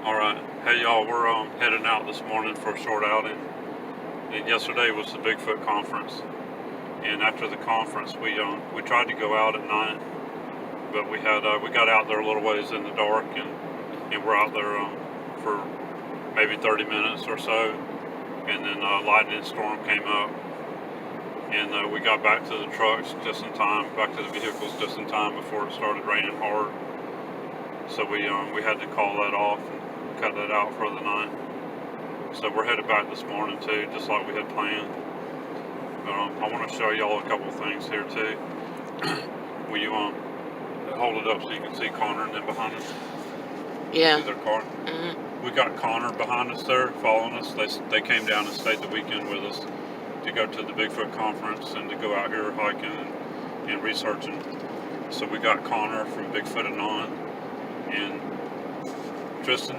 Alright, hey y'all, we're heading out this morning for a short outing. And yesterday was the Bigfoot Conference. And after the conference, we tried to go out at night, but we got out there a little ways in the dark, and we're out there for maybe 30 minutes or so, and then a lightning storm came up, and we got back to the trucks just in time, back to the vehicles just in time before it started raining hard. So we had to call that off and cut that out for the night. So we're headed back this morning too, just like we had planned. But I want to show y'all a couple things here too. Will you hold it up so you can see Connor and them behind us? Yeah. See their car? Mm-hmm. We got Connor behind us there, following us. They came down and stayed the weekend with us to go to the Bigfoot Conference and to go out here hiking and researching. So we got Connor from Bigfoot Anon, and Tristan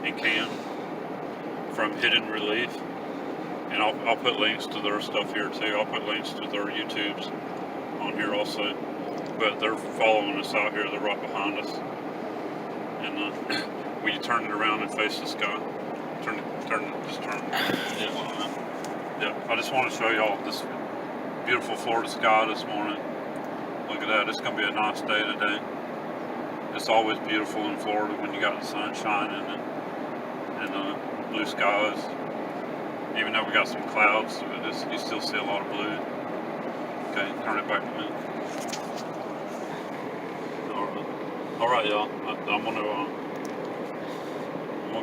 and Cam from Hidden Relief, and I'll put links to their stuff here too. I'll put links to their YouTubes on here also. But they're following us out here. They're right behind us. And will you turn it around and face the sky? Just turn. Yeah. I just want to show y'all this beautiful Florida sky this morning. Look at that. It's gonna be a nice day today. It's always beautiful in Florida when you got the sun shining and blue skies. Even though we got some clouds, you still see a lot of blue. Okay, turn it back to me. All right, y'all. I'm gonna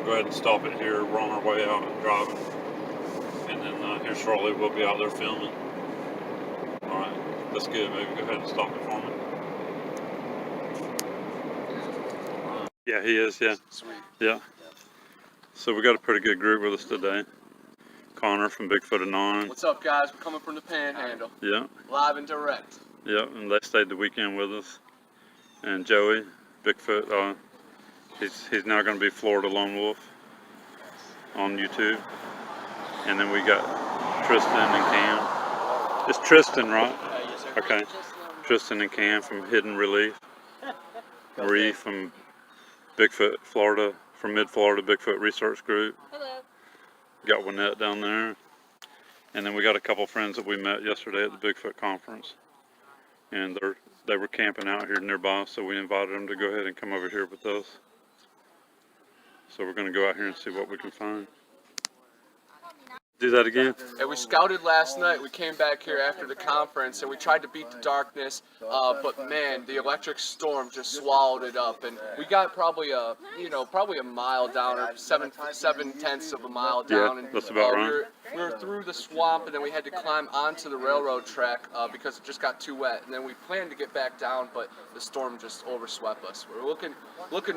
go ahead and stop it here. We're on our way out and driving, and then here shortly we'll be out there filming. All right, that's good. Maybe go ahead and stop it for me. Yeah, he is, yeah. Sweet. Yeah. So we got a pretty good group with us today. Connor from Bigfoot Anon. What's up, guys? We're coming from the Panhandle. Yeah. Live and direct. Yeah, and they stayed the weekend with us. And Joey, Bigfoot, he's now going to be Florida Lone Wolf on YouTube. And then we got Tristan and Cam. It's Tristan, right? Yes, sir. Okay. Tristan and Cam from Hidden Relief. Marie from Bigfoot, Florida, from Mid-Florida Bigfoot Research Group. Hello. Got Waynette down there. And then we got a couple friends that we met yesterday at the Bigfoot Conference. And they were camping out here nearby, so we invited them to go ahead and come over here with us. So we're going to go out here and see what we can find. Do that again? And we scouted last night. We came back here after the conference and we tried to beat the darkness, but man, the electric storm just swallowed it up. And we got probably a mile down, or seven tenths of a mile down. Yeah, and that's about right. We were through the swamp, and then we had to climb onto the railroad track because it just got too wet. And then we planned to get back down, but the storm just overswept us. We're looking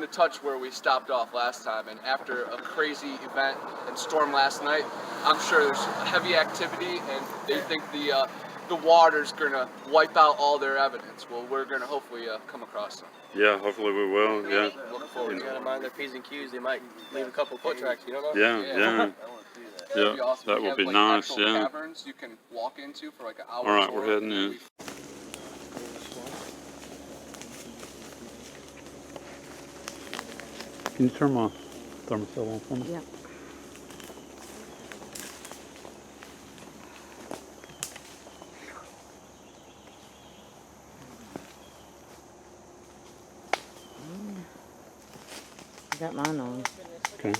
to touch where we stopped off last time. And after a crazy event and storm last night, I'm sure there's heavy activity, and they think the water's gonna wipe out all their evidence. Well, we're gonna hopefully come across them. Yeah, hopefully we will. Yeah. Looking forward. You gotta mind their P's and Q's. They might leave a couple foot tracks. You don't know. Yeah. That'd be awesome. That We would have, be like, nice. actual Yeah. caverns you can walk into for like an hour. All right, we're heading in. Can you turn my thermostat on for me? Yeah. I got mine on. Okay.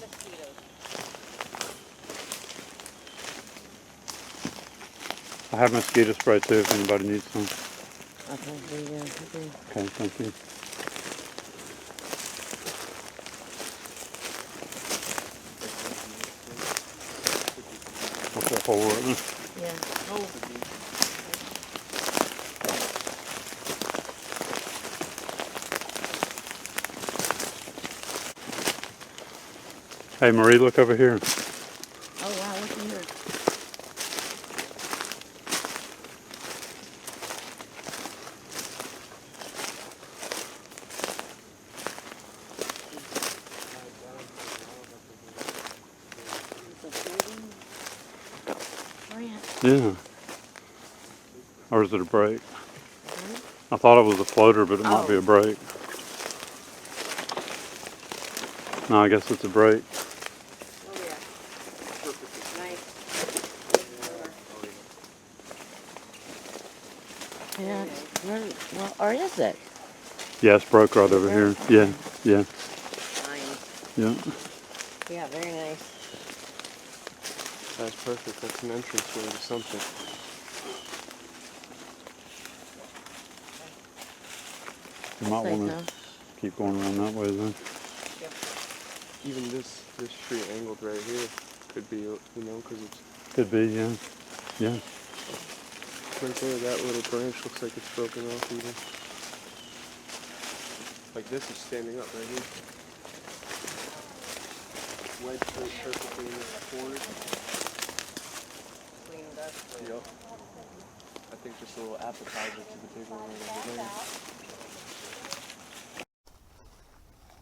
I have mosquito spray too if anybody needs some. Okay, there you go. Okay. Okay, thank you. What's that hole right there? Yeah. Oh. Hey Marie, look over here. Oh wow, what's in here? Yeah. Or is it a brake? I thought it was a floater, but it might be a brake. No, I guess it's a break. Oh yeah. Nice. Yeah. Well, or is it? Yeah, it's broke right over here. Yeah, yeah, Nice. yeah. Yeah, very nice. That's perfect. That's an entrance way to something. You might Say want to so. keep going around that way then. Even this tree angled right here could be, you know, because it's Could be, yeah. Yeah. right there. That little branch looks like it's broken off even. Like this is standing up right here. Wedged right perfectly in the corner. Cleaned up. Yep. I think just a little appetizer to the big one right over there.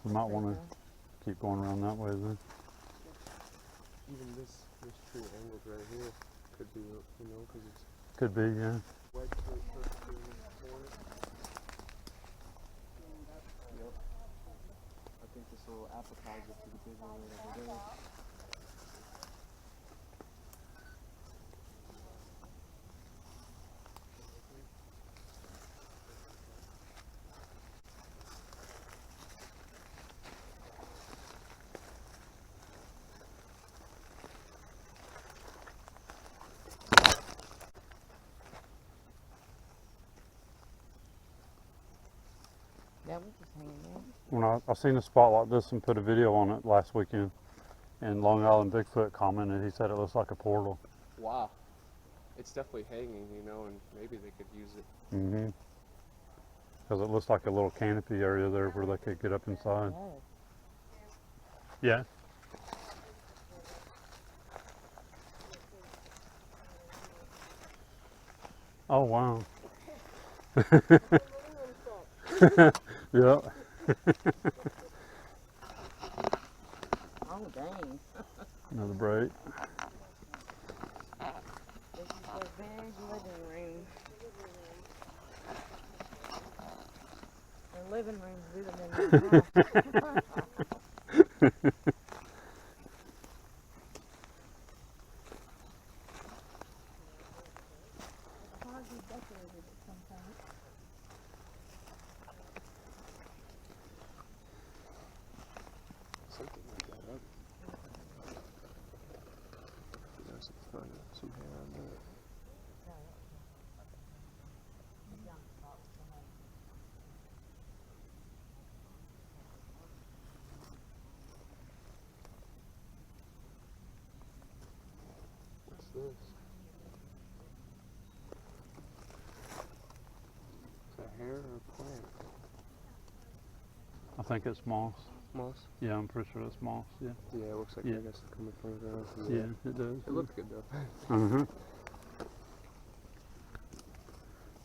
You might want to keep going around that way then. Even this tree angled right here could be, you know, because it's Could be, yeah. wedged right perfectly in the corner. Yep. I think just a little appetizer to the big one right over there. Yeah, we're just hanging out. When I seen a spot like this and put a video on it last weekend, and Long Island Bigfoot commented, he said it looks like a portal. Wow. It's definitely hanging, you know, and maybe they could use it. Mm-hmm. Because it looks like a little canopy area there where they could get up inside. Oh. Yeah. Oh, wow. Yep. Oh, dang. Another break. This is the big living room. The living room's bigger than my house. Something like that up. There's some hair on there. What's this? Is that hair or a plant? I think it's moss. Moss? Yeah, I'm pretty sure it's moss. Yeah. Yeah, it looks like Yeah. I guess it's coming from the ground. Yeah, it does. It looked good though. Uh-huh.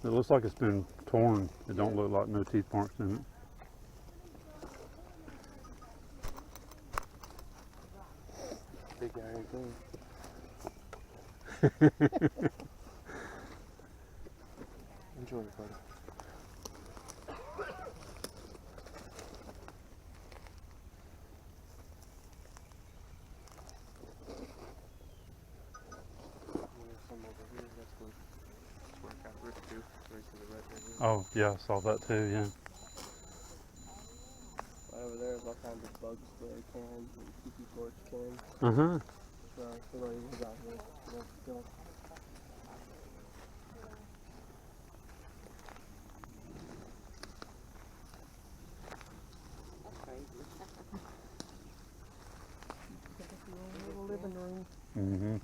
It looks like it's been torn. It don't look like no teeth marks in it. Big guy right there. Enjoy it, buddy. There's some over here. That's where it got ripped to. Right to the right there. Oh, yeah, I saw that too, yeah. Right over there is all kinds of bug spray cans and tiki torch cans. Uh-huh. So they don't even got here. They're still. That's crazy. Little living room. Mm-hmm.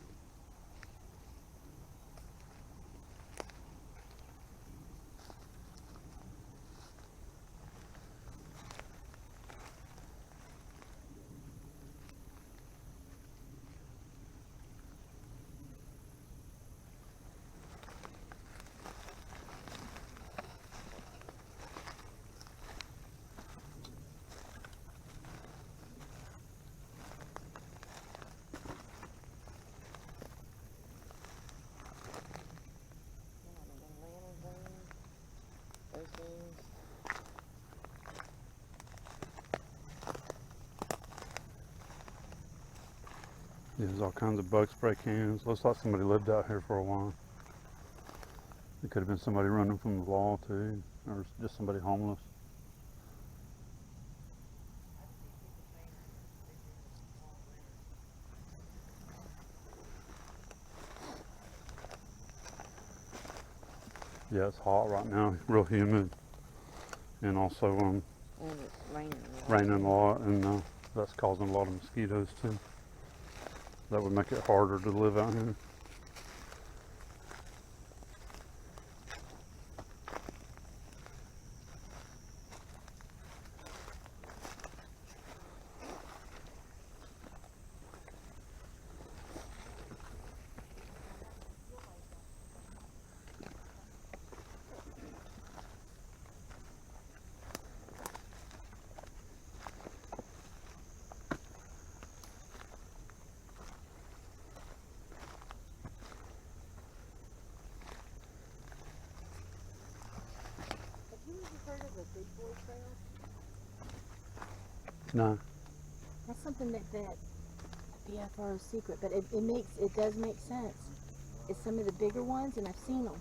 There's all kinds of bug spray cans. Looks like somebody lived out here for a while. It could have been somebody running from the law too, or just somebody homeless. Yeah, it's hot right now, real humid, and also And it's raining. raining a lot, and that's causing a lot of mosquitoes too. That would make it harder to live out here. Have you ever heard of a big boy trail? No. That's something that BFR is secret, but it does make sense. It's some of the bigger ones, and I've seen them.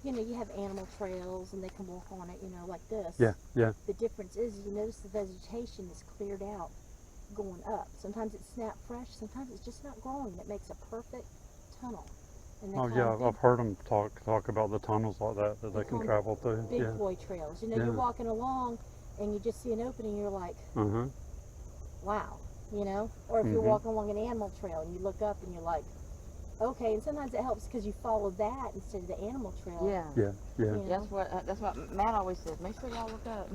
You know, you have animal trails, and they can walk on it, you know, like this. Yeah, yeah. The difference is, you notice the vegetation is cleared out, going up. Sometimes it's snap fresh, sometimes it's just not growing. It makes a perfect tunnel. And Oh yeah, I've heard them talk about the tunnels like that they can travel through. Big Yeah. boy trails. You know, Yeah. you're walking along, and you just see an opening, you're like, wow, you know? Or if you're walking along an animal trail and you look up and you're like, okay, and sometimes it helps because you follow that instead of the animal trail. Yeah. Yeah, yeah. You know? That's what Matt always says. Make sure y'all look up.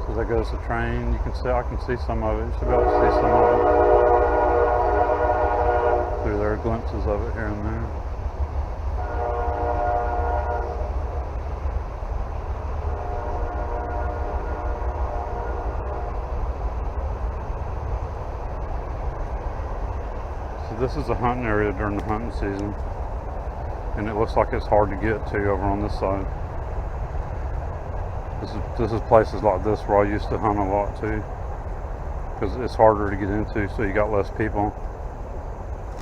So there goes the train. You can see, I can see some of it. You should be able to see some of it. Through there, glimpses of it here and there. So this is a hunting area during the hunting season. And it looks like it's hard to get to over on this side. This is places like this where I used to hunt a lot too, because it's harder to get into, so you got less people,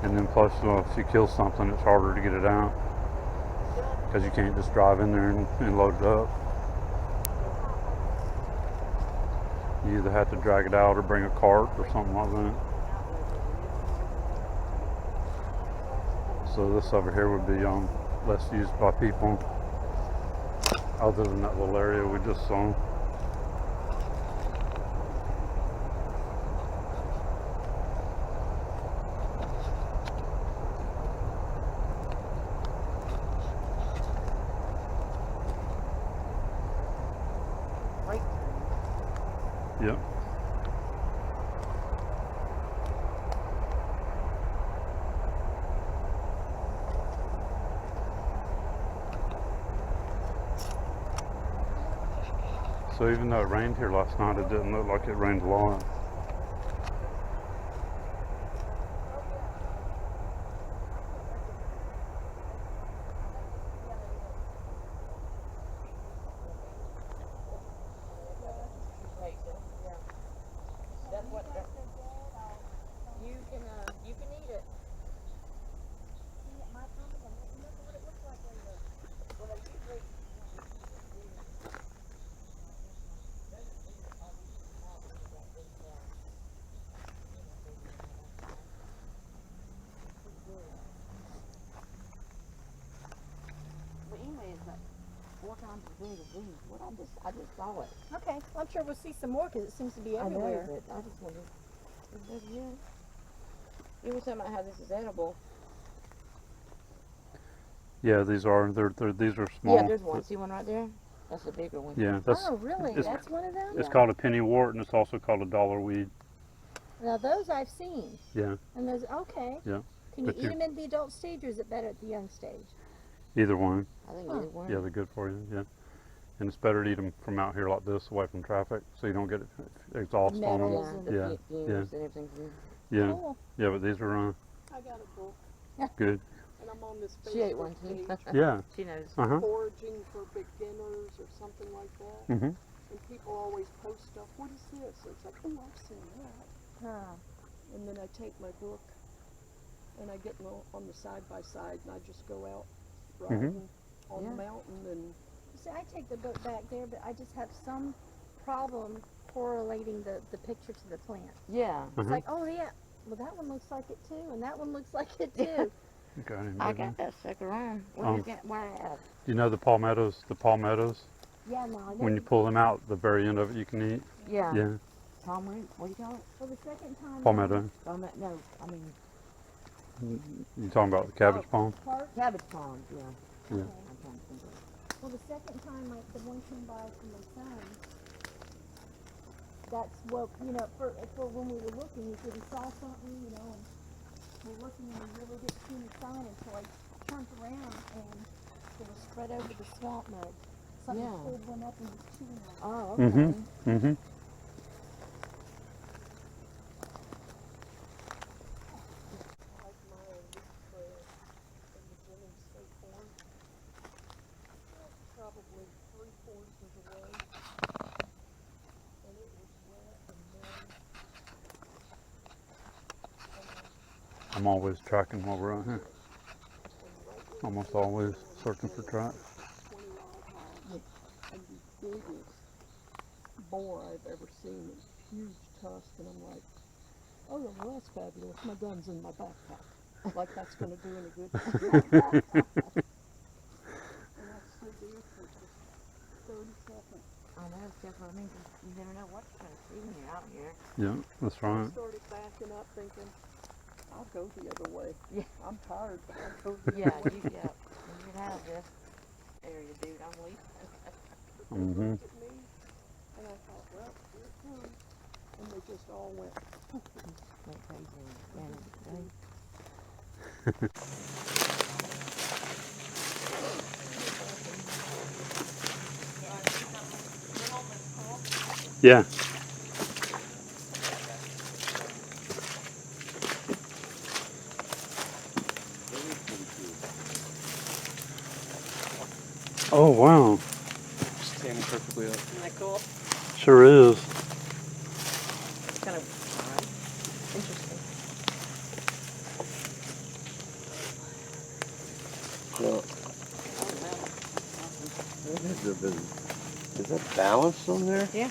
and then plus if you kill something, it's harder to get it out, because you can't just drive in there and load it up. You either have to drag it out or bring a cart or something like that. So this over here would be less used by people, other than that little area we just saw. Yep. So even though it rained here last night, it didn't look like it rained a lot. You can eat it. But anyway, it's like 4 times as big as these. What I just saw it. Okay, well, I'm sure we'll see some more because it seems to be I everywhere. know, but I just wondered. Is that here? You were talking about how this is edible. Yeah, these are these are small. Yeah, there's one. See one right there? That's a bigger one. Yeah, that's Oh, really? it's- That's one of them? it's Yeah. called a pennywort, and it's also called a dollar weed. Now, those I've seen. Yeah, And those, okay. yeah. Can you But eat you- them in the adult stage, or is it better at the young stage? Either one. I think Huh. either one. Yeah, they're good for you. Yeah, and it's better to eat them from out here like this, away from traffic, so you don't get exhaust on them. Metals Yeah, and- the Yeah, fumes yeah. and everything. Yeah, Cool. yeah. But these are I got a book, good. and I'm on this She ate Facebook one too. page, Yeah. She knows. foraging for beginners or something like that. Mhm. And people always post stuff. What is this? It's like, oh, I've seen that. Huh. And then I take my book and I get on the side by side and I just go out riding on the mountain and. See, I take the book back there, but I just have some problem correlating the picture to the plant. Yeah. It's like, oh yeah, well that one looks like it too, and that one looks like it too. Got him, I didn't got that sucker on. What Um, you got? What I have? you know the palmettos? The palmettos. Yeah, no, I When you never. pull them out, the very end of it you can eat. Yeah. Yeah. Tom root. What do you call it? For the second time. Palmetto. No, I mean You talking about the cabbage palm? Park. cabbage palm. Yeah. Yeah. Okay. I'm trying to think of it. Well, the second time, like the one came by from my son. That's what for when we were looking, he said he saw something, and we're looking and we really didn't see any sign until I turned around and it was spread over the swamp mud. Something Yeah. pulled one up and was chewing on it. Oh, okay. Mm-hmm. Like my leaf trail in the Jennings State Farm. Probably 3/4 of the way. And it was wet and muddy. I'm always tracking while we're out here. Almost always searching for tracks. 20 wild hogs. And the biggest boar I've ever seen. Huge tusk. And I'm like, oh, well, that's fabulous. My gun's in my backpack. Like that's going to do any good. And I stood there for just 30 seconds. I know, except for me, you never know what you're going to see when you're out here. Yeah, that's I right. started backing up thinking, I'll go the other way. Yeah. I'm tired, but I'll go the Yeah, other way. you can have this area, dude. I'm leaving. They Mhm. looked at me, and I thought, well, here it comes. And they just all went, Went crazy and ran everything. Yeah. Oh wow, Standing perfectly up. Isn't that cool? sure is. It's kind of interesting. Well, is that balanced on there? Yeah.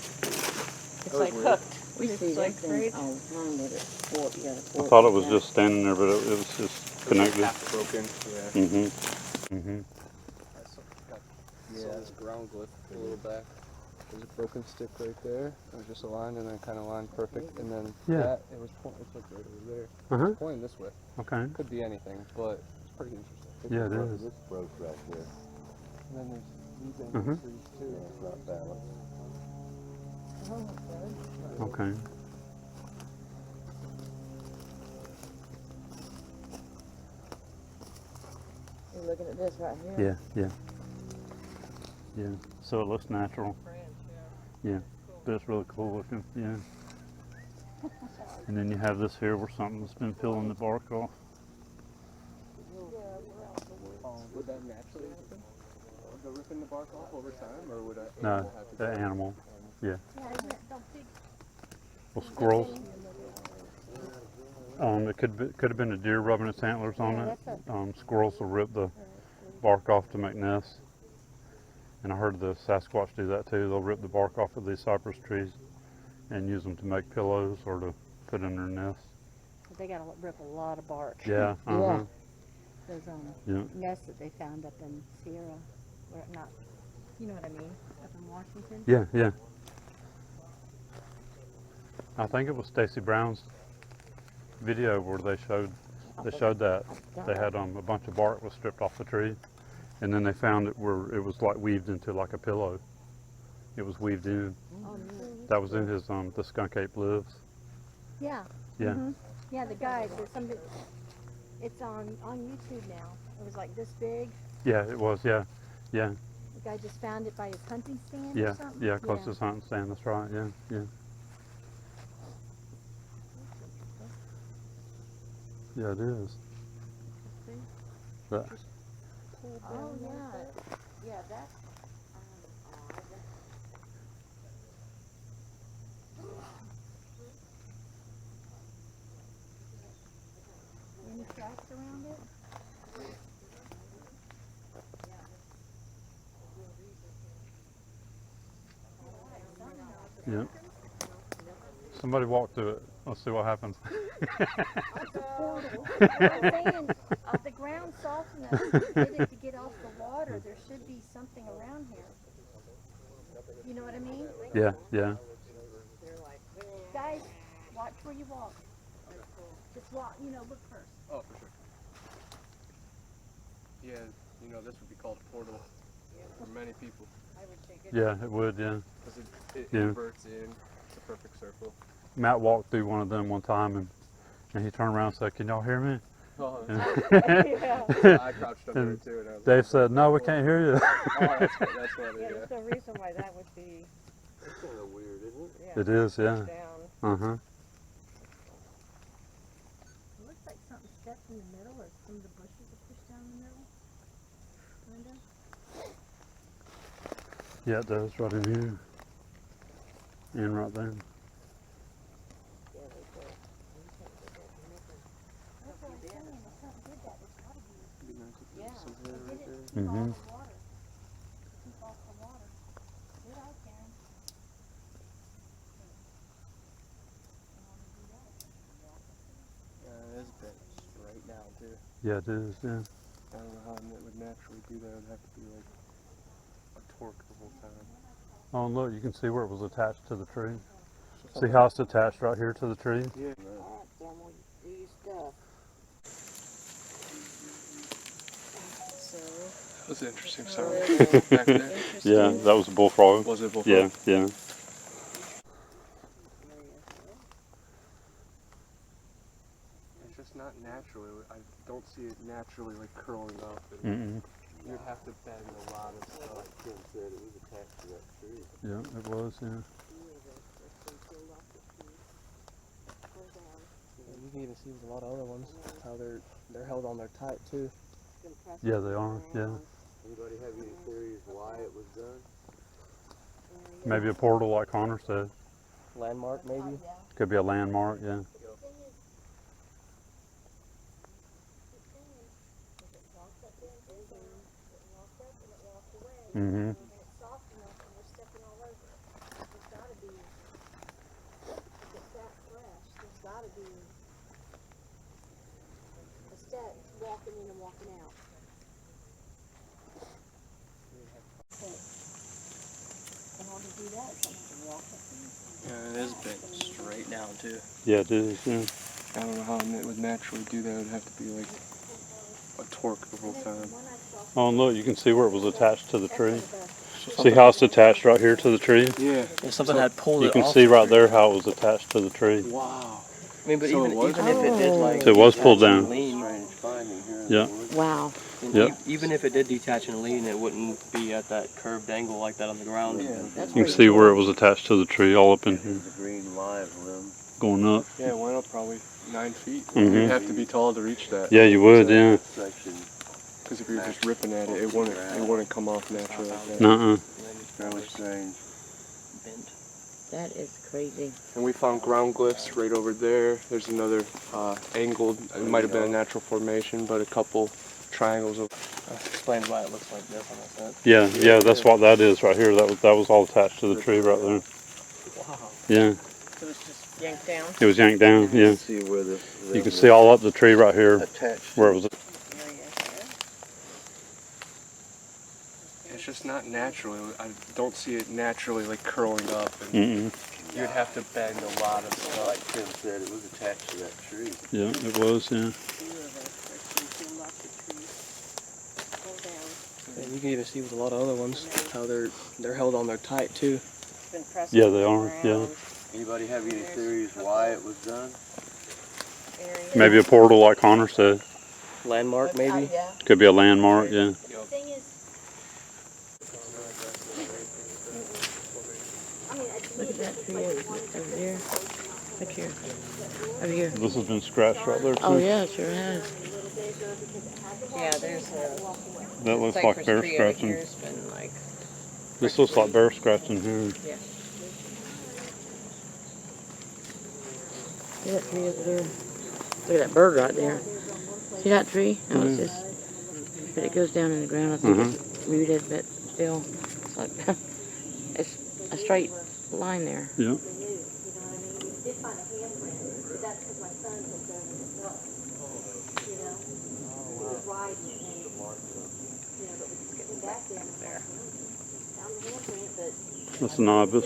It's Oh, like weird. hooked. We see It's that like thing great. all the time that it's fork, you gotta I fork thought it was down. just standing there, but it was just connected. Half broken. Yeah. Mm-hmm. Mm-hmm. Yeah. So this ground glyph a little back. There's a broken stick right there. It was just aligned and then kind of lined perfect. And then Yeah. that, it was pointing, it's like right over there. Uh-huh. It's pointing this way. Okay. Could be anything, but it's pretty interesting. Yeah, it is. This broke right there. And then there's these Mhm. trees too. Yeah, it's not balanced. Okay. You're looking at this right here. Yeah, yeah. Yeah. So it looks natural. Yeah. But it's really cool looking. Yeah. And then you have this here where something's been peeling the bark off. Would that naturally happen? The ripping the bark off over time, or would an No, animal have to the do it? animal. Yeah. Yeah, isn't it the big? Well, squirrels. It could have been a deer rubbing its antlers on Yeah, it. that's Squirrels will rip the bark off to make nests. And I heard the Sasquatch do that too. They'll rip the bark off of these cypress trees and use them to make pillows or to put in their nests. They gotta rip a lot of bark. Yeah. Uh-huh. Those Yeah. nests that they found up in Sierra, where not, you know what I mean, up in Washington. Yeah, yeah. I think it was Stacy Brown's video where they showed that they had a bunch of bark was stripped off the tree, and then they found it where it was like weaved into like a pillow. It was weaved in. Oh, neat. That was in his the Skunk Ape Lives. Yeah. Yeah. Mhm. Yeah, the guy. There's somebody. It's on YouTube now. It was like this big. Yeah, it was. Yeah, yeah, The guy just found it by his hunting stand yeah, or something. yeah. Close to his hunting stand. That's right. Yeah, yeah. Yeah, it is. But Oh, yeah. Yeah, that's odd. Any tracks around it? yeah. Somebody walk through it. Let's see what happens. I'm saying, the ground's soft enough to get off the water. There should be something around here. You know what I mean? Yeah, yeah. Guys, watch where you walk. Just walk, look first. Oh, for sure. Yeah, this would be called a portal for many people. Yeah, it would, yeah. Because it Yeah. inverts in. It's a perfect circle. Matt walked through one of them one time and he turned around and said, "Can y'all hear me?" Oh, Yeah. I crouched up there too. And I was Dave like, said, "No, we can't hear you." Oh, that's funny, Yeah, yeah. there's no reason why that would be. That's kind of weird, isn't it? Yeah, It is, yeah. down. Uh-huh. It looks like something stepped in the middle, or some of the bushes are pushed down in the middle. Linda? Yeah, it does, right in here. And right there. That's what I'm saying. If something did that, there's gotta be. Yeah. Somewhere They right did it there. to keep Mhm. off the water. Keep off the water. Good eye, Karen. It is a bit straight now too. Yeah, it is, yeah. I don't know how it would naturally do that. It would have to be like a torque the whole time. Oh, and look, you can see where it was attached to the tree. See how it's attached right here to the tree? Yeah. Oh, damn, we do your stuff. So, That was an interesting oh, sound there's back there. interesting. Yeah, that was a bullfrog. Was it bullfrog? Yeah, yeah. It's just not naturally. I don't see it naturally like curling up. And Mm-mm. you'd have to bend a lot of stuff. Like Tim said, it was attached to that tree. Yeah, it was, yeah. You can even see with a lot of other ones how they're held on there tight too. Yeah, they are, yeah. Anybody have any theories why it was done? Maybe a portal like Connor said. Landmark maybe. Could be a landmark, yeah. Mm-hmm. Walking in and walking out. In order to do that, someone can walk up in. Yeah, it is a bit straight now too. Yeah, it is, yeah. I don't know how it would naturally do that. It would have to be like a torque the whole time. Oh, and look, you can see where it was attached to the tree. See how it's attached right here to the tree? Yeah. Something had pulled You can see right there how it was attached to the tree. Wow. I mean, but So even it was? if it did like So it was pulled detach and down. lean, Strange finding here in Yeah. the woods. Wow. and Yep. even if it did detach and lean, it wouldn't be at that curved angle like that on the ground. Yeah. That's You can see where it was attached to the tree all up in here, The green live limb. going up. Yeah, it went up probably 9 feet. Mhm. You'd have to be tall to reach that. Yeah, you would, yeah. Section Because if you're just ripping at it, it wouldn't come off naturally like that. Nuh-uh. fairly strange. Bent. That is crazy. And we found ground glyphs right over there. There's another angled, it might have been a natural formation, but a couple triangles. That explains why it looks like this on this side. Yeah, yeah, that's what that is right here. That was all attached to the tree right there. Wow. Yeah, So it's just yanked down. it was yanked down, yeah. See where the You can see all up the tree right here attached. where it was. It's just not naturally. I don't see it naturally like curling up. And Mm-mm. you'd have to bend a lot of stuff. Like Tim said, it was attached to that tree. Yeah, it was, yeah. And you can even see with a lot of other ones how they're held on there tight too. It's been pressing Yeah, they are, around yeah. Anybody have any theories why it was done? area. Maybe a portal like Connor said. Landmark maybe. Yeah. Could be a landmark, yeah. Thing is, Look at that tree over there. Look here. Over here. This has been scratched right there too. Oh yeah, it sure has. Yeah, there's a That looks like cypress bear tree over scratching. here has been like, This looks like bear scratching here. yeah. See that tree over there? Look at that bird right there. See that tree? No, it's just, but it goes down in the ground. I think it's rooted, but still, it's like, it's a straight line there. Yeah. That's an ibis.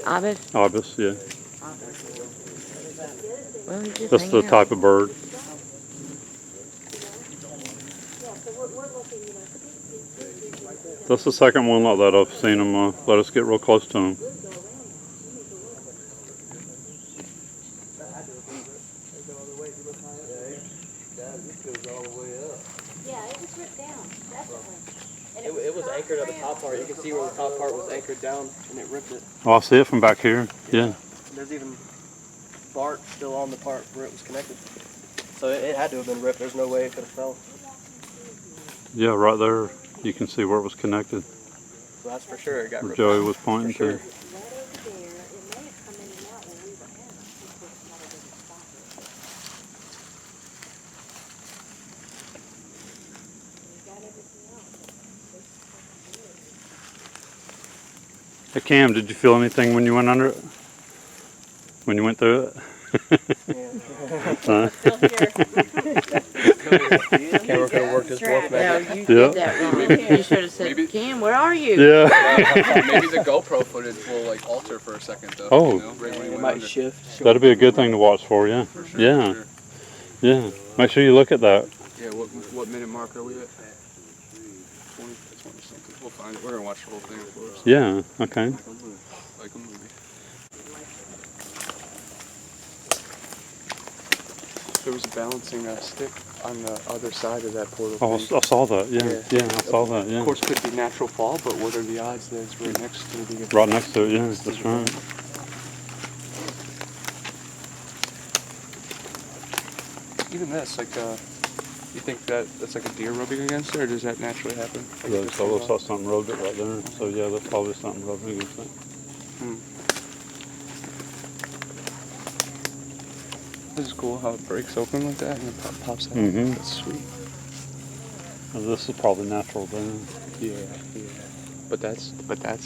Ibis? Ibis, yeah. Well, he's just That's the hanging out. type of bird. That's the second one like that I've seen him. Let us get real close to him. Yeah, it was ripped down, definitely. And It was anchored at the top part. You can see where the top part was anchored down, and it ripped it. Oh, I see it from back here. Yeah. There's even bark still on the part where it was connected. So it had to have been ripped. There's no way it could have fell. Yeah, right there. You can see where it was connected. So that's for sure. It got Where ripped. Joey was pointing For sure. to. Hey Cam, did you feel anything when you went under it? When you went through it? Huh? Still here. Camera could have worked as wolf No, magnet. you Yeah. did that wrong. You should have said, Maybe- Cam, where are you? Yeah. Maybe the GoPro footage will like alter for a second though. Oh. You know, right when he It went might under. shift. Sure. That'd be a good thing to watch for, yeah. For sure, Yeah. for sure. Yeah. Make sure you look at that. Yeah, what minute mark are we at? 20 something. We'll find it. We're gonna watch the whole thing, of course. Yeah, okay. Like a movie. There was a balancing stick on the other side of that portal. Oh, thing. I saw that, yeah. Yeah, I saw that, Of yeah. course, could be natural fall, but what are the odds that it's right next to the... Right next to it, yeah, that's right. Even this, like, you think that's like a deer rubbing against it, or does that naturally happen? Like Yeah, just so it like looks like something rubbed it right there. So yeah, that's probably something rubbing against it. This is cool how it breaks open like that and it pops out. Mhm. That's sweet. Well, this is probably natural then. Yeah. But that's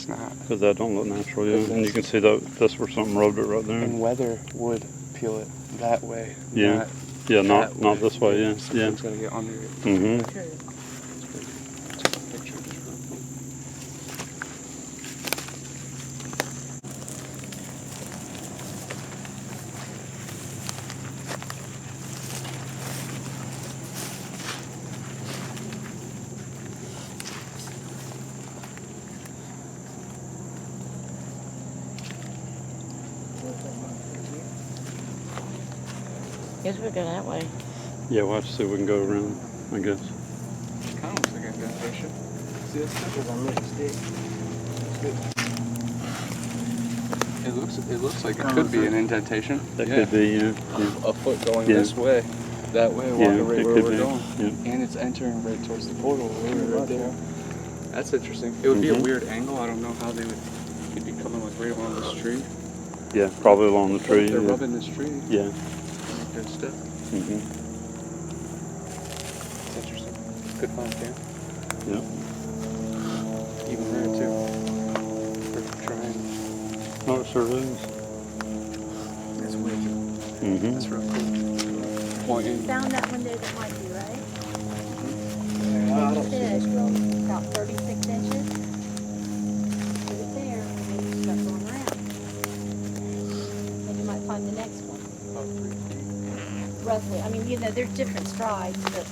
not. Because that don't look natural, yeah. And you can see that that's where something rubbed it right there. And weather would peel it that way. Yeah. Yeah, not that this way, yeah. Yeah. Something's gotta get under it. Mm-hmm. Let's take a picture just real quick. Guess we'll go that way. Yeah, we'll have to see if we can go around, I guess. Kind of looks like an indentation. See that stuff? On the stick. It looks like it could be an indentation. That Yeah. could be, yeah. A foot going Yeah. this way, that way, walking Yeah, right it where could we're be. going. Yeah. And it's entering right towards the portal, right there. That's interesting. It would be a Mhm. weird angle. I don't know how could be coming like right along this tree. Yeah, probably along the tree. They're Yeah. rubbing this tree. Yeah. Good stuff. Mm-hmm. It's interesting. Good find, Cam. Yeah. Even there too. Perfect triangle. Oh, it sure is. That's wicked. Mm-hmm. That's real cool. Pointing. Found that one there that might be, right? I don't see Fish, this ground. about 36 inches. Put it there, and then you start going around. Then you might find the next one. Roughly. I mean, you know, there's different strides, but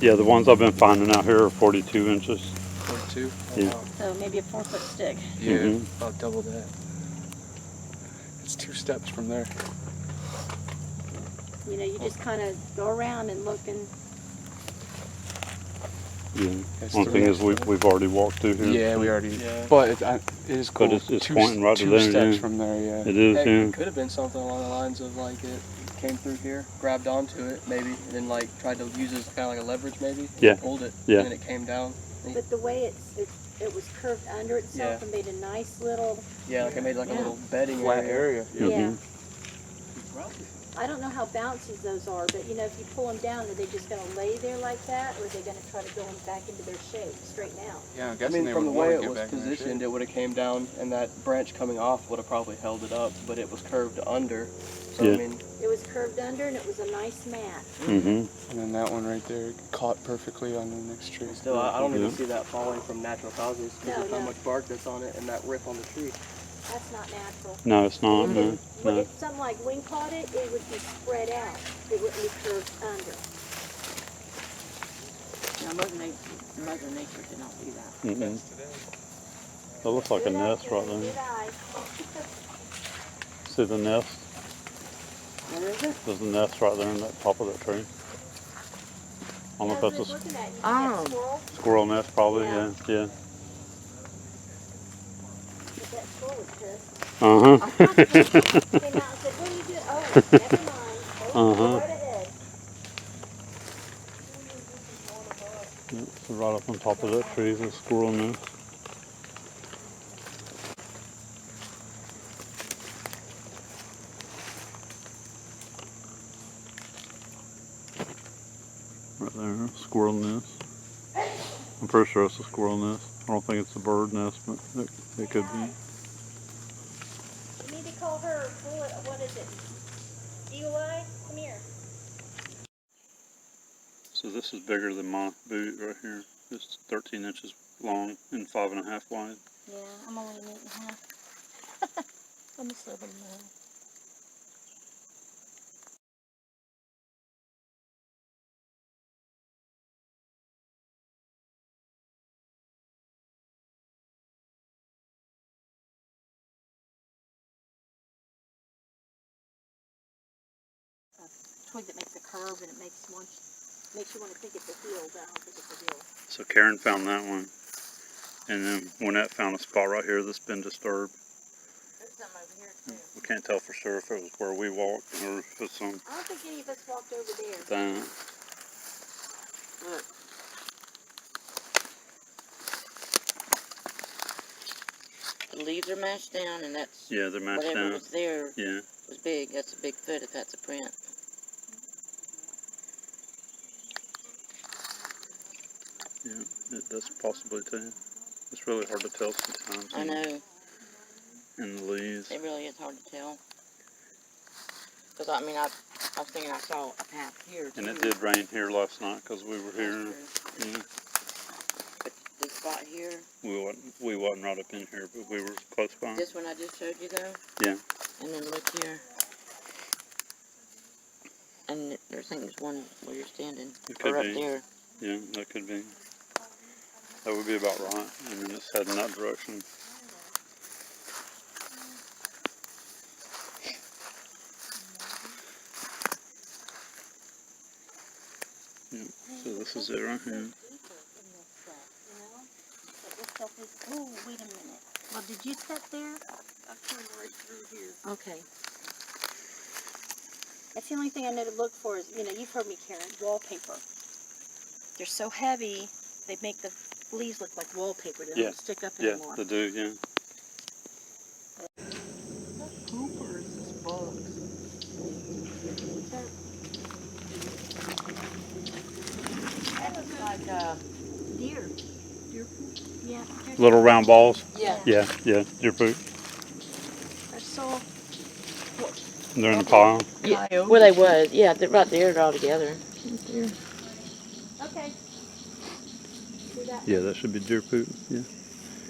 Yeah, the ones I've been finding out here are 42 inches. 42. Yeah. so maybe a 4-foot stick. Yeah, Mhm. about double that. It's 2 steps from there. You know, you just kind of go around and look and Yeah. It's One thing 3. is we've already walked through here. Yeah, we already. But it is cool. But it's Two pointing right to two there, steps yeah. from there, yeah. It is, Heck, yeah. It could have been something along the lines of like it came through here, grabbed onto it maybe, and then like tried to use it as kind of like a leverage maybe. Yeah. Pulled it. Yeah. And then it came down. But the way it was curved under itself Yeah. and made a nice little. Yeah, like I made like a Yeah. little bedding Flat area. area. Yeah. I don't know how bouncy those are, but you know, if you pull them down, are they just going to lay there like that, or are they going to try to go back into their shape, straighten out? Yeah, I'm I guessing mean, they from would the want way to it get was back in their positioned, shape. it would have came down, and that branch coming off would have probably held it up, but it was curved under. So Yeah. I mean, It was curved under, and it was a nice mat. Mm-hmm. And then that one right there caught perfectly on the next tree. still, I don't even Yeah. see that falling from natural causes because No, of how no. much bark that's on it and that rip on the tree. That's not natural. No, it's not. No. When No. if something like wing caught it, it would be spread out. It wouldn't be curved under. Now, Mother Nature did not do that. Mm-mm. That looks like a Good eye, nest right Karen, there. good eye. See the nest? What is it? There's a nest right there in that top of that tree. I don't know if Husband's that's a looking at you. Oh. That squirrel, squirrel nest, probably. Yeah. Yeah. Yeah. but that squirrel was pissed. Uh Came huh. out and said, what are you doing? Oh, never mind. Go Uh-huh. right ahead. So right up on top of that tree is a squirrel nest. Right there, squirrel nest. I'm pretty sure it's a squirrel nest. I don't think it's a bird nest, but it could be. You need to call her, what is it? Eagle Eye? Come here. So this is bigger than my boot right here. It's 13 inches long and 5.5 wide. Yeah, I'm only an 8.5. I'm a 7 now. Twig that makes a curve and it makes you want to think it's a hill, but I don't think it's a hill. So Karen found that one. And then Waynette found a spot right here that's been disturbed. There's some over here, too. We can't tell for sure if it was where we walked or if it's on I don't think any of us walked over there. that. Look. The leaves are mashed down, and that's Yeah, they're mashed whatever down. was there Yeah. was big. That's a Bigfoot if that's a print. Yeah, that's possibly too. It's really hard to tell sometimes. I know. In the leaves. It really is hard to tell. Because, I mean, I was thinking I saw a path here, too. And it did rain here last night because we were here. That's true. Yeah. But this spot here, We wasn't right up in here, but we were close by. this one I just showed you, though. Yeah. And then look here. And there's, I think there's one where you're standing. It could Or up be. there. Yeah, that could be. That would be about right. And then it's heading that direction. Yeah, so this is it right here. Oh, wait a minute. Well, did you sit there? I came right through here. Okay. That's the only thing I know to look for is, you know, you've heard me, Karen, wallpaper. They're so heavy, they make the leaves look like wallpaper. They Yeah. don't stick up Yeah, anymore. they do, yeah. Poop or is this bugs? That looks like, Deer. Deer poop? Yeah. Little round balls. yeah. Yeah, yeah, deer poop. I saw. They're in a pile. Yeah, Coyote. where they was. Yeah, they're right there, they're all together. Okay. See that? Yeah, that should be deer poop. Yeah.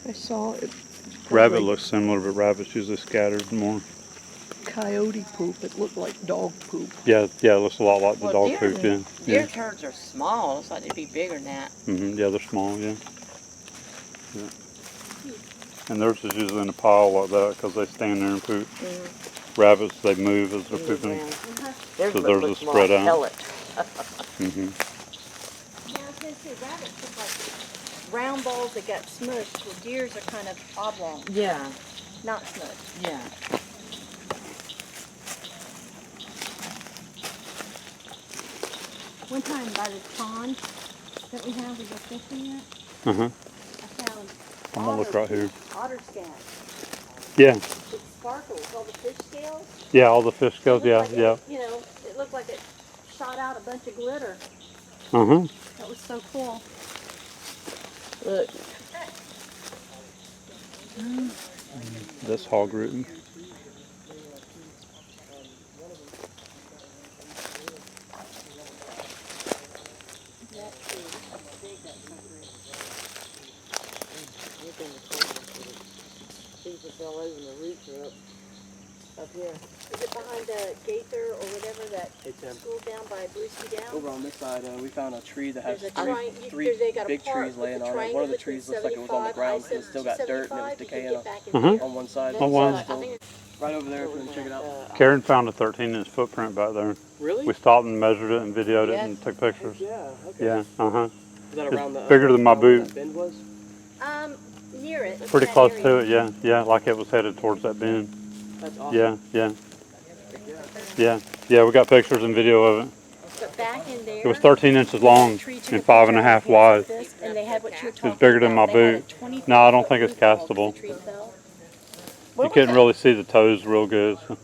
I saw it. Rabbit Probably looks similar, but rabbit's usually scattered more. coyote poop. It looked like dog poop. Yeah, yeah, it looks a lot like the Well, dog deer- poop. Yeah, Deer yeah. turds are small. It's like they'd be bigger than that. Yeah, they're small. Yeah. Yeah. And theirs is usually in a pile like that because they stand there and poop. Rabbits, they move as they're Move pooping. around. Uh-huh. So theirs is looks more spread like out. pellet. Yeah, I was going to say rabbits look like round balls that got smushed. Well, deers are kind of oblong, Yeah, not smushed. yeah. One time by the pond that we go fishing at, Uh-huh. I found I'm gonna look right here. otter scabs. Yeah. It sparkles, all the fish scales. Yeah, all the fish scales, It yeah, looked like yeah. it, you know, it looked like it shot out a bunch of glitter. Uh-huh. That was so cool. Look. That's hog rooting. Jesus all over the roots are up here. Is it behind the Gaither or whatever that It's school down by Brewski Down? over on this side. We found a tree that has There's a three they got a big park trees with laying a on it. triangle One of the between trees looks like it was on the 75, ground because it's still got dirt and it was 275, you can decaying get back in Uh-huh. there. on one side. Oh, wow. I think Right over there if you want to check it out. Karen found a 13-inch footprint back there. Really? We stopped and measured it and videoed it Yes. and took pictures. Yeah, okay. Yeah, uh-huh. Is that It's around the bigger than my around where boot. that bend was? near it. Pretty that close area. to it, yeah. Yeah, like it was headed towards that bend. That's awesome. Yeah, yeah. Yeah, yeah, we got pictures and video of it. But back in there, It was 13 inches long and 5.5 wide. and they had what you were talking It's bigger than my about. They had a boot. 20 No, I don't foot think it's roof wall 'cause castable. the tree fell. You couldn't really see the toes real good. So.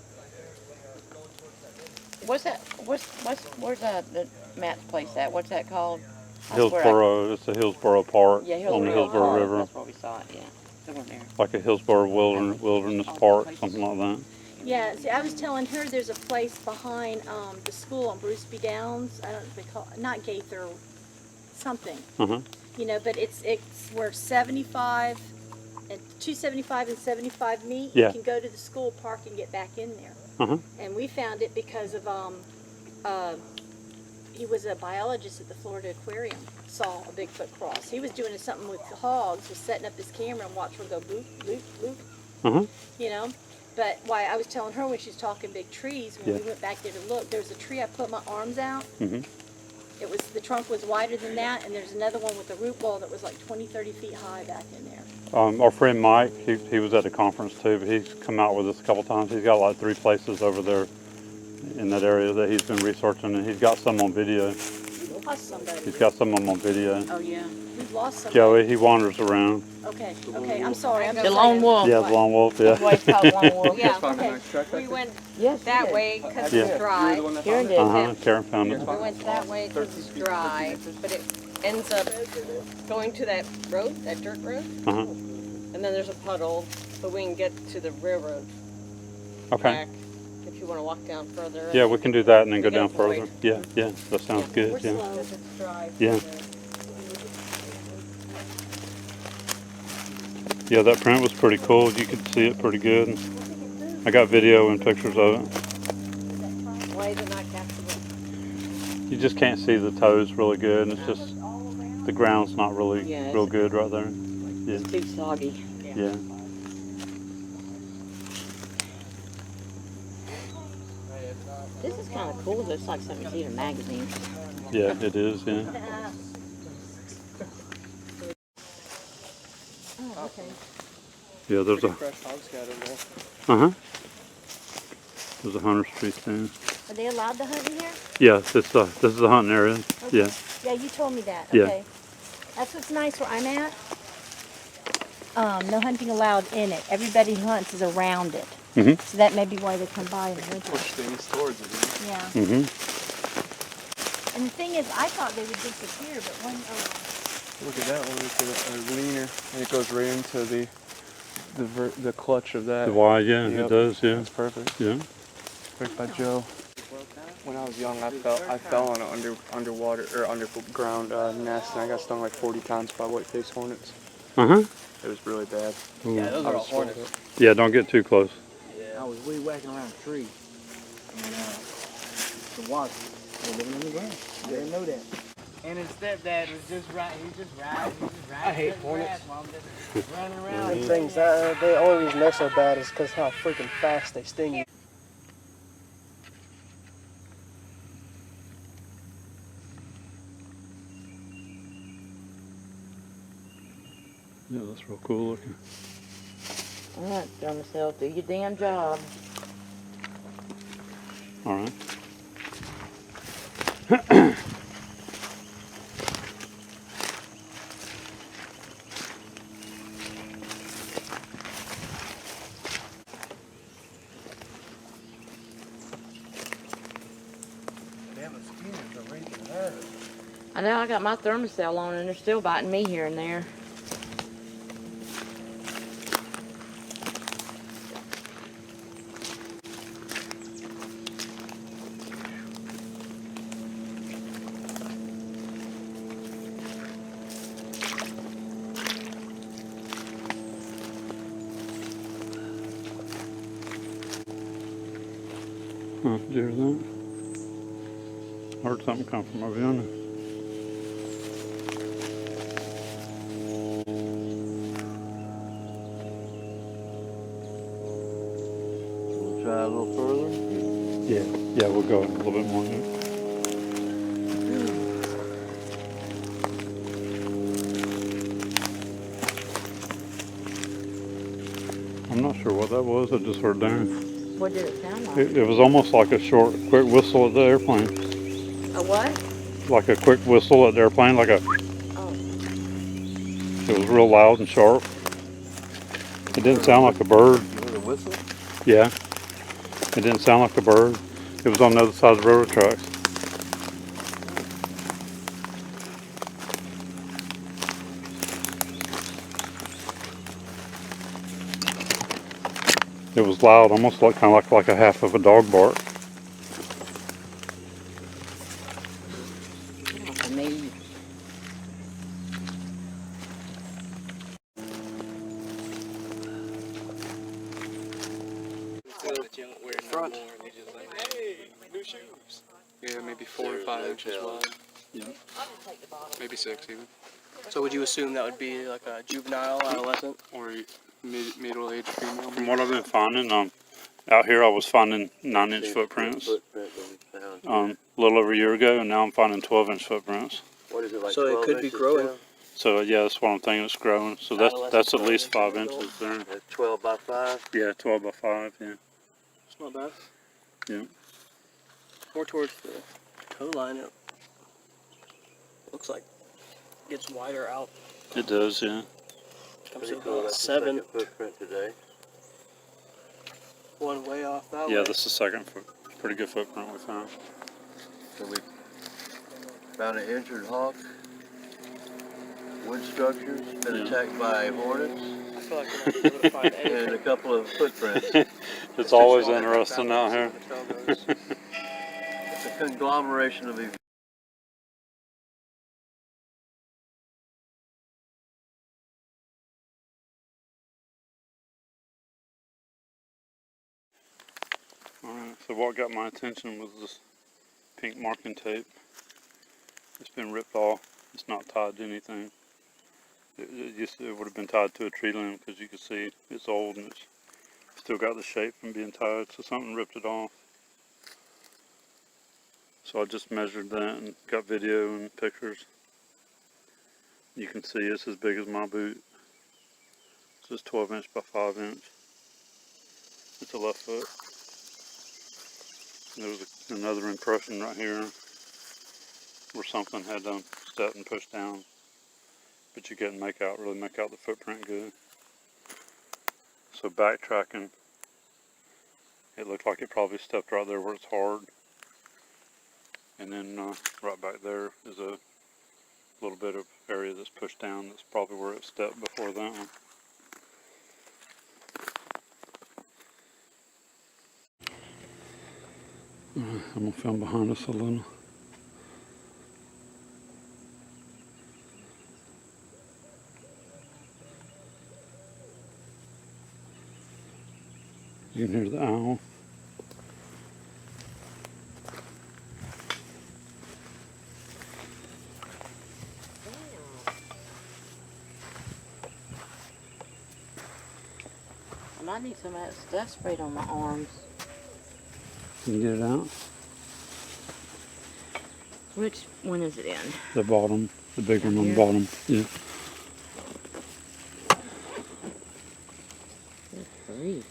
What's that? Where's the Matt's place at? What's that called? Hillsboro, it's a Hillsboro Park Yeah, on the Hillsboro Hillsboro Park. River. That's where we saw it. Yeah, somewhere there. Like a Hillsboro Wilderness Park, something like that. Yeah, see, I was telling her there's a place behind the school on Brewsby Downs. I don't know if they call it, not Gaither, something. Uh-huh. You know, but it's where 75 and 275 and 75 meet. Yeah. You can go to the school park and get back in there. Uh-huh. And we found it because of he was a biologist at the Florida Aquarium. Saw a Bigfoot cross. He was doing something with the hogs. Was setting up his camera and watched one go boop boop boop. Uh-huh. You know. But why I was telling her when she's talking big trees, when Yeah. we went back there to look, there was a tree I put my arms out. Mm-hmm. It was, the trunk was wider than that, and there's another one with a root ball that was like 20, 30 feet high back in there. Our friend Mike, he was at the conference too, but he's come out with us a couple times. He's got like 3 places over there in that area that he's been researching, and he's got some on video. We lost somebody. He's got some of them on video. Oh yeah, we've lost somebody. Joey, he wanders around. Okay, okay, I'm sorry. I'm The just lone saying. wolf. Yeah, the lone wolf, yeah. That's why it's called Lone Wolf. Yeah, Okay. we went Yes, that it is. way because Yeah. it's dry. Karen did. Uh-huh, Karen found it. We went that way because it's dry, but it ends up going to that road, that dirt road, Uh-huh. and then there's a puddle, but we can get to the railroad Okay. back if you want to walk down further. Yeah, we can do that and then go We down can avoid. further. Yeah, yeah, that sounds We're good, yeah. slow. Because it's dry. Yeah. Yeah, that print was pretty cool. You could see it pretty good. I got video and pictures of it. Why is it not castable? You just can't see the toes really good, and it's just the ground's not really Yeah, real it's- good right there. Yeah, It's too soggy. yeah. This is kind of cool. It looks like something you see in a magazine. Yeah, it is, yeah. Oh, okay. Yeah, there's a, Fresh hog scatter there. uh-huh. There's a hunter's tree stand. Are they allowed to hunt in here? Yeah, this is a hunting area. Yeah, Yeah, you told me that. Yeah. Okay. That's what's nice where I'm at. No hunting allowed in it. Everybody who hunts is around it. Mhm. So that may be why they come by in the winter. Push things towards it. Yeah. mm-hmm. And the thing is, I thought they would disappear, but one, Look at that one. It's a leaner, and it goes right into the clutch of that. The Y, yeah, Yep. it does, yeah. That's perfect. Yeah. Right by Joe. When I was young, I fell on an underground nest, and I got stung like 40 times by white-faced hornets. Uh-huh. It was really bad. Ooh. Yeah, those are all hornets. Yeah, don't get too close. I was weed whacking around a tree, and the wasps were living on the ground. I didn't know that. And his stepdad was just riding. I hate hornets. Running around. Them things, the only reason they're so bad is because how freaking fast they sting you. Yeah, that's real cool looking. All right, John myself, do your damn job. All right. I know I got my thermocell on and they're still biting me here and there. Huh, did you hear that? Heard something come from over yonder. We'll try a little further. Yeah, we'll go a little bit more. I'm not sure what that was. I just heard down. What did it sound like? It was almost like a short, quick whistle at the airplane. A what? Like a quick whistle at the airplane, like a. Oh. It was real loud and sharp. It didn't sound like a bird. You heard a whistle? Yeah. It didn't sound like a bird. It was on the other side of the railroad tracks. It was loud, almost like kind of like a half of a dog bark. For me. Yeah, maybe 4 or 5 inches wide. Yeah. Maybe 6 even. So would you assume that would be like a juvenile, adolescent? Or middle-aged female. From what I've been finding, out here I was finding 9-inch footprints Footprint that we found. a little over a year ago, and now I'm finding 12-inch footprints. What is it, like So it 12 could be inches growing. down? So yeah, that's what I'm thinking. It's growing. So that's at least 5 inches there. That's 12 by 5? Yeah, 12 by 5. Yeah. It's not bad. Yeah. More towards the toe line. It looks like it gets wider out. It does. Yeah. Comes Pretty to cool. about That's the 7. second footprint today. One way off that Yeah, way. this is the second pretty good footprint we found. So we found an injured hawk, wood structures, been attacked by hornets, I feel like we're not able to find and anything. a couple of footprints. It's always interesting out here. It's a conglomeration of events. Alright, so what got my attention was this pink marking tape. It's been ripped off. It's not tied to anything. It would have been tied to a tree limb because you can see it's old and it's still got the shape from being tied, so something ripped it off. So I just measured that and got video and pictures. You can see it's as big as my boot. It's just 12 inch by 5 inch. It's a left foot. There was another impression right here where something had stepped and pushed down, but you couldn't really make out the footprint good. So backtracking, it looked like it probably stepped right there where it's hard, and then right back there is a little bit of area that's pushed down. That's probably where it stepped before that one. I'm going to film behind us a little. You can hear the owl. I might need some of that stuff sprayed on my arms. Can you get it out? Which one is it in? The bottom, the big one on the bottom. Yeah. Good grief.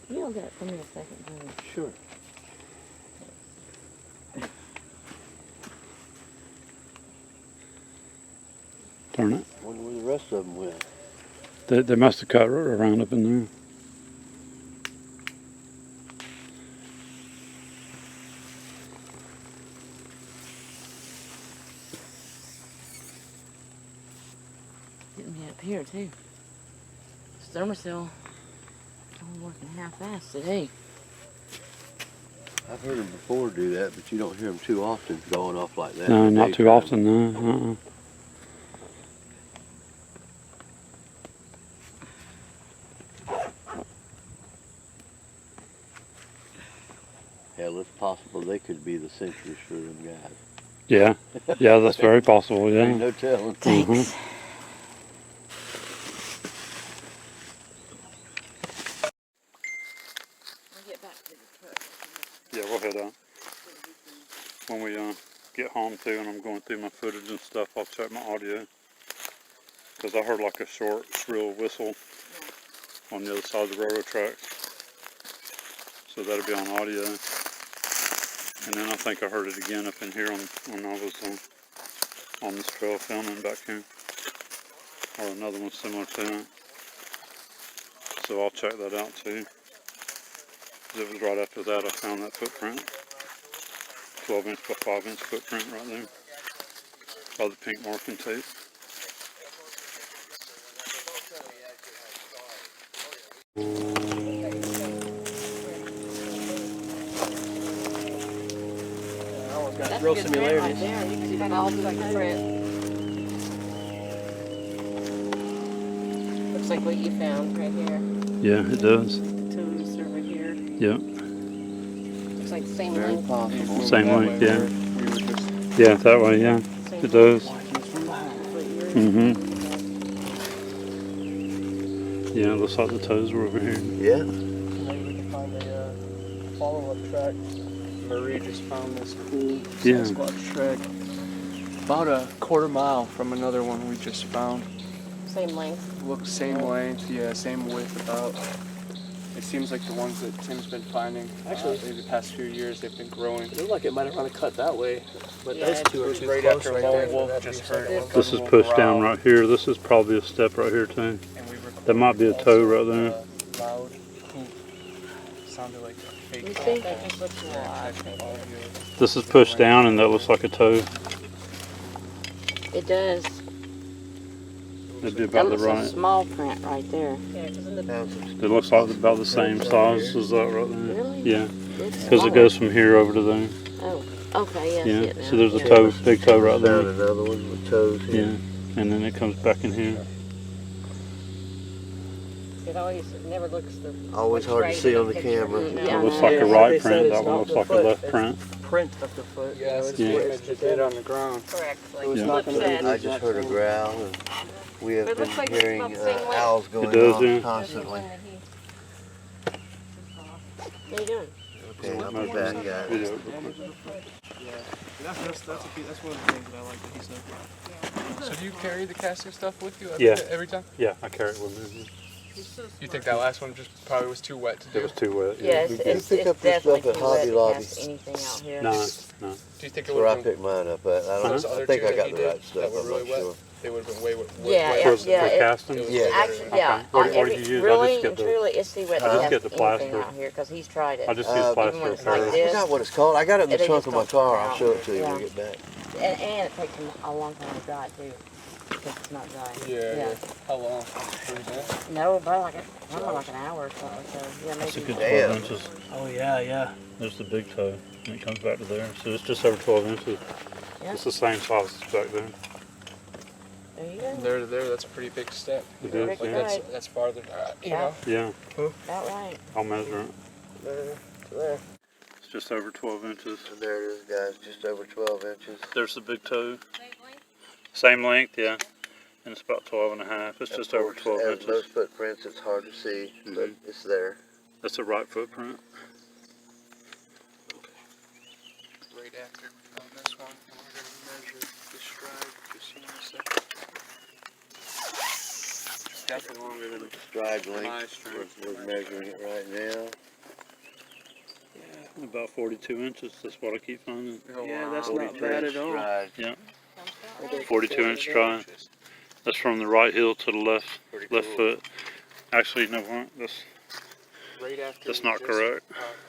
You hold that for me a second, honey. Sure. Turn it. Wonder where the rest of them went. They must have cut around up in there. Hitting me up here too. This thermocell only working half-assed today. I've heard them before do that, but you don't hear them too often going off like that. No, in the not too daytime. often, no. Hell, it's possible they could be the sentries for them guys. Yeah, yeah, that's very possible, yeah. Ain't no telling. Thanks. I'll get back to the truck. Yeah, we'll head out. When we get home too, and I'm going through my footage and stuff, I'll check my audio. Because I heard like a short, shrill whistle on the other side of the railroad track. So that'll be on audio. And then I think I heard it again up in here when I was on this trail filming back here. Or another one similar to it. So I'll check that out too. It was right after that I found that footprint. 12-inch by 5-inch footprint right there. By the pink marking tape. That's real similarities. Right there. You can see that all the print. Looks like what you found right here. Yeah, it does. Toes over here. Yep. Looks like the same Very length. possible. Same length, yeah. We were just Yeah, that way, yeah. Same It does. length. Yeah, it looks like the toes were over here. Yeah. Maybe we can find a follow-up track. Marie just found this cool Yeah. Sasquatch track about a quarter-mile from another one we just found. Same length. Looks same length, yeah, same width about. It seems like the ones that Tim's been finding in the past few years, they've been growing. It looked like it might have run a cut that way, but Yeah, those two are too right close after right Lone Wolf just heard it. This is pushed down right here. This is probably a step right here too. That might be a toe right there. Loud hoop. Sounded like a fake. You think that just looks live? This is pushed down and that looks like a toe. It does. It'd be That about the looks a right. small print right there. Yeah, because in the It looks like about the same size as that right there. Really? Yeah, It's because it smaller. goes from here over to there. Oh, okay, yeah, I see Yeah, it now. so there's a Yeah. toe, big toe right Found there. another one with toes here. Yeah, and then it comes back in here. it always never looks the. Always looks hard right to see in on the picture. camera. Yeah, It looks I like know. a Yeah, right they said print. it's That one not looks the like a foot, left it's print. Print of the foot. Yes, it's yeah. image that did on the ground. Correct. It was Yeah. not going to be. Looks I just heard a growl, and we have But it been looks like it's hearing about the same length. owls going does, off yeah. constantly. What are you doing? Okay, I'll be back, guys. Video. That's one of the things that I like that he said. So do you carry the casting stuff with you Yeah. every time? Yeah, I carry it with me. You think that last one just probably was too wet to do? It was too wet. Yeah, it's, we it's, pick it's up this definitely stuff at too wet Hobby to Lobby. cast anything out here. No, no. Do you think it That's where I would have been picked mine up at. those I other think two I that got he the did right stuff, that were I'm really not wet? sure. They would have been way wet. Yeah, wet. For, yeah, for it- casting? Yeah. Actually, yeah. Okay. What did you use? I Really just get and the- truly, it's too wet I to just cast get the anything plaster. out here because he's tried it. I just use Even plaster when of it's like Paris. I this, forgot what it's called. I got it in the They trunk just of my don't car. come I'll out. show it to you when Yeah. we get back. And it takes him a long time to dry too, because it's not dry. Yeah. How long? 30 minutes? No, about like I don't know, like an hour or something. So yeah, It's a maybe. good Damn. 12 inches. Oh yeah, yeah. There's the big toe, and it comes back to there. So it's just over 12 inches. Yeah. It's the same size as back there. There you go. There to there, that's a pretty big step. It Very is, good. yeah. That's farther. You Yeah. know. Yeah, About right. I'll measure it. There. It's just over 12 inches. And there it is, guys, just over 12 inches. There's the big toe. Same length, yeah. And it's about 12 and a half. It's just Of over course, 12 as inches. most footprints, it's hard to see, but it's there. That's a right footprint. Right after we found this one, and we're going to measure the stride. Just in a second. Definitely longer than Stride my length, stride. we're measuring it right now. About 42 inches. That's what I keep finding. Yeah, that's 42 not bad inch at all. stride. 42 inch stride. That's from the right heel to the left Pretty cool. foot. Actually, no, what? Right after That's we not just, correct.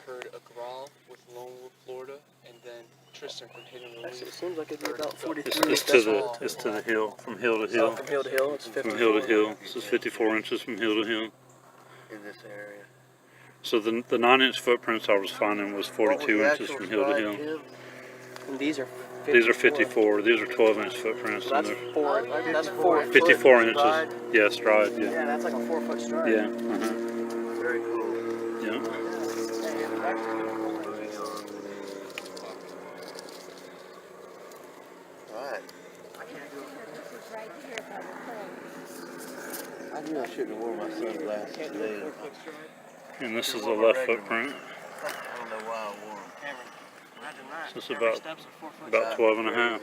Heard a growl with Lone Wolf, Florida, and then Tristan from hitting the Actually, it seems like it'd be about 43. It's to the hill, from hill to hill. Oh, from hill to hill, it's 54. From hill to hill. This is 54 inches from hill to hill. In this area. So the 9-inch footprints I was finding was 42 inches from hill to hill. And these are 54. These are 54. These are 12-inch footprints. So that's and four. That's 4 they're 54 inches. stride. Yeah, stride. Yeah. Yeah, that's like a 4-foot stride. Yeah. Very cool. Yeah. Alright. I knew I shouldn't have worn my sunglasses today. And this is the left footprint. I don't know why I wore them. So it's about 12 and a half.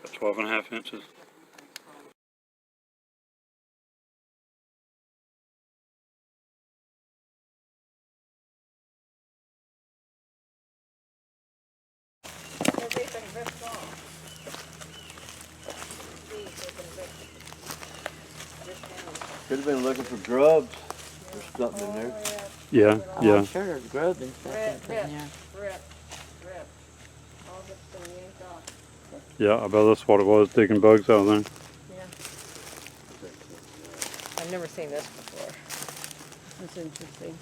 About 12 and a half inches. Could have been looking for grubs. There's something in there. Yeah, Oh, yeah. I'm sure there's grub and stuff in there. Yeah, I bet that's what it was, digging bugs out of there. I've never seen this before. That's interesting.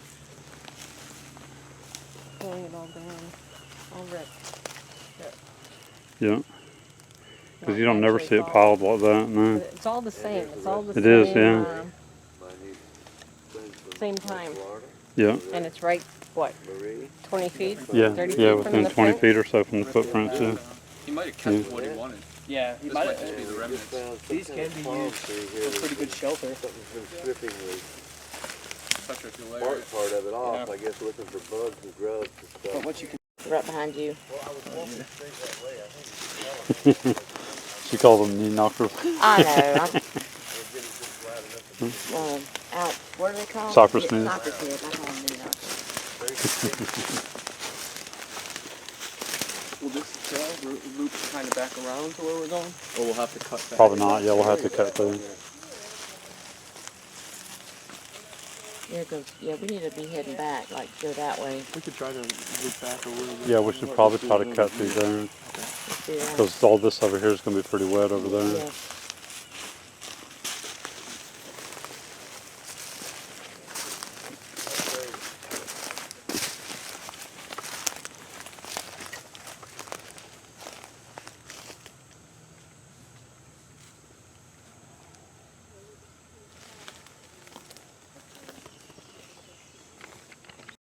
Pulling it all down. All ripped. Yeah. Because you don't never see it piled like that, no. It's all the same. It's all the It same. is, yeah. Same time. Yeah. And it's right, what, 20 feet? Yeah, 30 feet yeah, from within the 20 print? feet or so from the footprints, yeah. He might have kept what he wanted. Yeah, he This might might have. just be the remnants. These can be used for pretty good shelter. Something's been stripping the Especially if you layer bark it. part of it off. Yeah. I guess looking for bugs and grubs and But stuff. what you can Right behind you. She called them knee knockers. I know. Out. What do they call them? Cypress knees. Cypress knees. I call them knee knockers. will this trail loop kind of back around to where we're going, or we'll have to cut back? Probably not, yeah, we'll have to cut through. Yeah, 'cause, yeah, we need to be heading back, like go that way. We could try to loop back a little bit. Yeah, we should probably try to cut through there. Let's do that. Because all this over here is going to be pretty wet over there. Yeah.